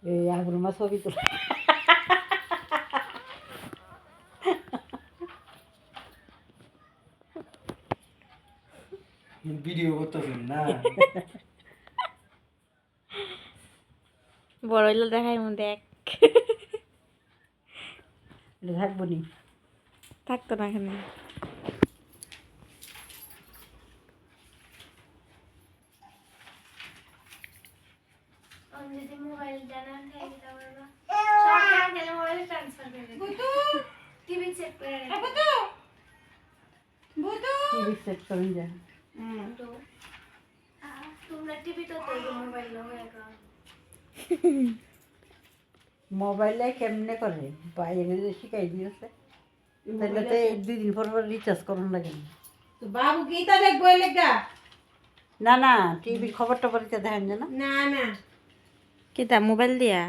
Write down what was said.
এই আগুন মাছ ছবি তোলা ভিডিও করতেছেন না বড় হইলে দেখাই মন দেখ থাকবো নি থাকতো না এখানে যদি মোবাইল জানা থাকে তাহলে সব গেলে মোবাইল ট্রান্সফার করে দেব টিভি চেক করে রাখবো তো টিভি সেট করেন যা তো তোমরা টিভি তো তো মোবাইল হয়ে গেল মোবাইলে কেমনে করে বাইরে যে শিখাই দিয়েছে তাহলে তো 2 দিন পর রিচার্জ করুন লাগে তো বাবু গীতা দেখবো এই লেগা না না টিভির খবর টবর দেখেন যে না না না কিতা মোবাইল দিয়া